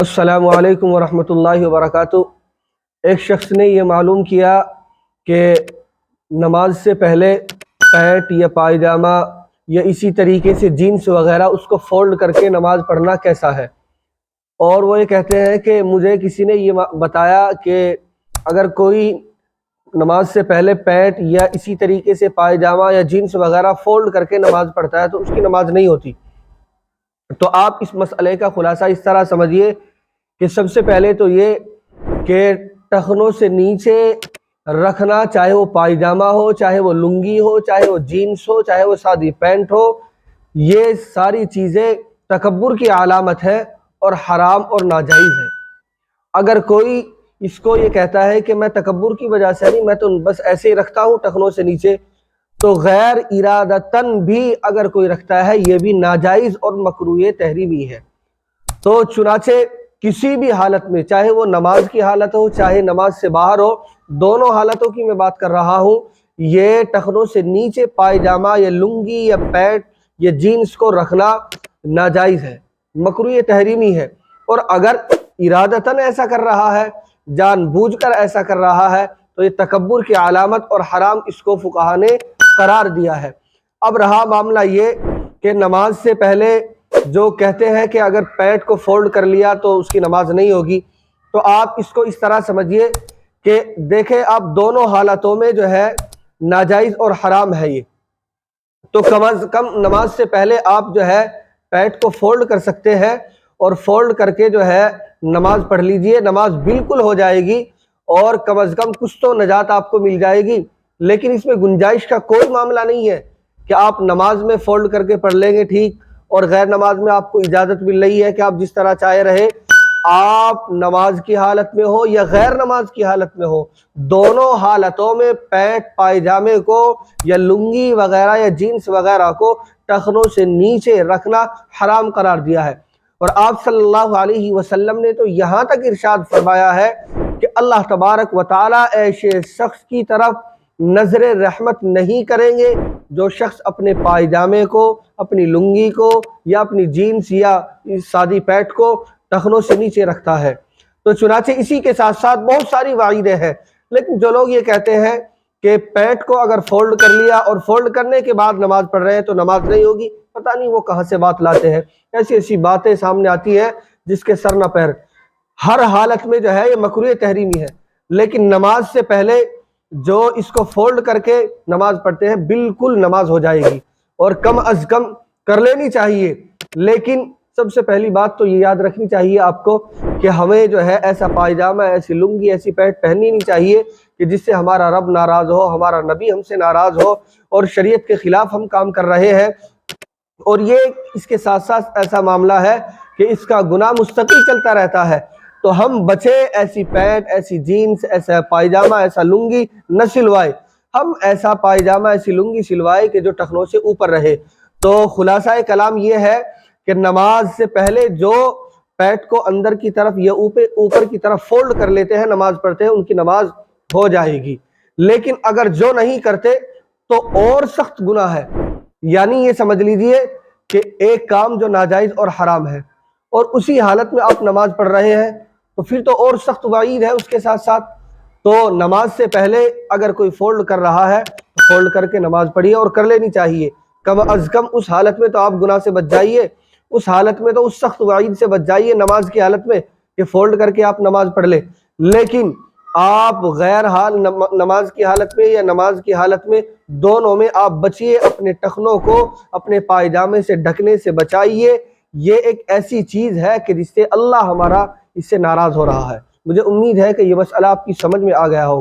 السلام علیکم ورحمۃ اللہ وبرکاتہ۔ ایک شخص نے یہ معلوم کیا کہ نماز سے پہلے پینٹ یا پائجامہ یا اسی طریقے سے جینس وغیرہ اس کو فولڈ کر کے نماز پڑھنا کیسا ہے، اور وہ یہ کہتے ہیں کہ مجھے کسی نے یہ بتایا کہ اگر کوئی نماز سے پہلے پینٹ یا اسی طریقے سے پائجامہ یا جینس وغیرہ فولڈ کر کے نماز پڑھتا ہے تو اس کی نماز نہیں ہوتی۔ تو آپ اس مسئلے کا خلاصہ اس طرح سمجھیے کہ سب سے پہلے تو یہ کہ ٹخنوں سے نیچے رکھنا، چاہے وہ پائجامہ ہو، چاہے وہ لنگی ہو، چاہے وہ جینس ہو، چاہے وہ سادی پینٹ ہو، یہ ساری چیزیں تکبر کی علامت ہے اور حرام اور ناجائز ہے۔ اگر کوئی اس کو یہ کہتا ہے کہ میں تکبر کی وجہ سے نہیں، میں تو بس ایسے ہی رکھتا ہوں ٹخنوں سے نیچے، تو غیر ارادتاً بھی اگر کوئی رکھتا ہے یہ بھی ناجائز اور مکروہ تحریمی ہے۔ تو چنانچہ کسی بھی حالت میں، چاہے وہ نماز کی حالت ہو چاہے نماز سے باہر ہو، دونوں حالتوں کی میں بات کر رہا ہوں، یہ ٹخنوں سے نیچے پائجامہ یا لنگی یا پینٹ یا جینس کو رکھنا ناجائز ہے، مکروہ تحریمی ہے۔ اور اگر ارادتاً ایسا کر رہا ہے، جان بوجھ کر ایسا کر رہا ہے، تو یہ تکبر کی علامت اور حرام اس کو فقہا نے قرار دیا ہے۔ اب رہا معاملہ یہ کہ نماز سے پہلے جو کہتے ہیں کہ اگر پینٹ کو فولڈ کر لیا تو اس کی نماز نہیں ہوگی، تو آپ اس کو اس طرح سمجھیے کہ دیکھیں آپ دونوں حالتوں میں جو ہے ناجائز اور حرام ہے یہ۔ تو کم از کم نماز سے پہلے آپ جو ہے پینٹ کو فولڈ کر سکتے ہیں اور فولڈ کر کے جو ہے نماز پڑھ لیجئے، نماز بالکل ہو جائے گی اور کم از کم کچھ تو نجات آپ کو مل جائے گی۔ لیکن اس میں گنجائش کا کوئی معاملہ نہیں ہے کہ آپ نماز میں فولڈ کر کے پڑھ لیں گے ٹھیک، اور غیر نماز میں آپ کو اجازت مل رہی ہے کہ آپ جس طرح چاہے رہے، آپ نماز کی حالت میں ہو یا غیر نماز کی حالت میں ہو، دونوں حالتوں میں پینٹ پائجامے کو یا لنگی وغیرہ یا جینس وغیرہ کو ٹخنوں سے نیچے رکھنا حرام قرار دیا ہے۔ اور آپ صلی اللہ علیہ وسلم نے تو یہاں تک ارشاد فرمایا ہے کہ اللہ تبارک و تعالیٰ ایسے شخص کی طرف نظر رحمت نہیں کریں گے جو شخص اپنے پائجامے کو، اپنی لنگی کو یا اپنی جینس یا سادی پینٹ کو ٹخنوں سے نیچے رکھتا ہے۔ تو چنانچہ اسی کے ساتھ ساتھ بہت ساری وعیدیں ہیں، لیکن جو لوگ یہ کہتے ہیں کہ پینٹ کو اگر فولڈ کر لیا اور فولڈ کرنے کے بعد نماز پڑھ رہے ہیں تو نماز نہیں ہوگی، پتہ نہیں وہ کہاں سے بات لاتے ہیں۔ ایسی ایسی باتیں سامنے آتی ہیں جس کے سر نہ پیر۔ ہر حالت میں جو ہے یہ مکروہ تحریمی ہے، لیکن نماز سے پہلے جو اس کو فولڈ کر کے نماز پڑھتے ہیں بالکل نماز ہو جائے گی اور کم از کم کر لینی چاہیے۔ لیکن سب سے پہلی بات تو یہ یاد رکھنی چاہیے آپ کو کہ ہمیں جو ہے ایسا پائجامہ، ایسی لنگی، ایسی پینٹ پہننی نہیں چاہیے کہ جس سے ہمارا رب ناراض ہو، ہمارا نبی ہم سے ناراض ہو اور شریعت کے خلاف ہم کام کر رہے ہیں۔ اور یہ اس کے ساتھ ساتھ ایسا معاملہ ہے کہ اس کا گناہ مستقل چلتا رہتا ہے۔ تو ہم بچے ایسی پینٹ، ایسی جینس، ایسا پائجامہ، ایسا لنگی نہ سلوائے، ہم ایسا پائجامہ، ایسی لنگی سلوائے کہ جو ٹخنوں سے اوپر رہے۔ تو خلاصہ کلام یہ ہے کہ نماز سے پہلے جو پینٹ کو اندر کی طرف یا اوپر کی طرف فولڈ کر لیتے ہیں، نماز پڑھتے ہیں، ان کی نماز ہو جائے گی۔ لیکن اگر جو نہیں کرتے تو اور سخت گناہ ہے، یعنی یہ سمجھ لیجئے کہ ایک کام جو ناجائز اور حرام ہے اور اسی حالت میں آپ نماز پڑھ رہے ہیں تو پھر تو اور سخت وعید ہے اس کے ساتھ ساتھ۔ تو نماز سے پہلے اگر کوئی فولڈ کر رہا ہے تو فولڈ کر کے نماز پڑھیے اور کر لینی چاہیے۔ کم از کم اس حالت میں تو آپ گناہ سے بچ جائیے، اس حالت میں تو اس سخت وعید سے بچ جائیے نماز کی حالت میں کہ فولڈ کر کے آپ نماز پڑھ لیں۔ لیکن آپ غیر حال نماز کی حالت میں یا نماز کی حالت میں، دونوں میں آپ بچیے، اپنے ٹخنوں کو اپنے پائجامے سے ڈھکنے سے بچائیے۔ یہ ایک ایسی چیز ہے کہ جس سے اللہ ہمارا اس سے ناراض ہو رہا ہے۔ مجھے امید ہے کہ یہ مسئلہ آپ کی سمجھ میں آ گیا ہوگا۔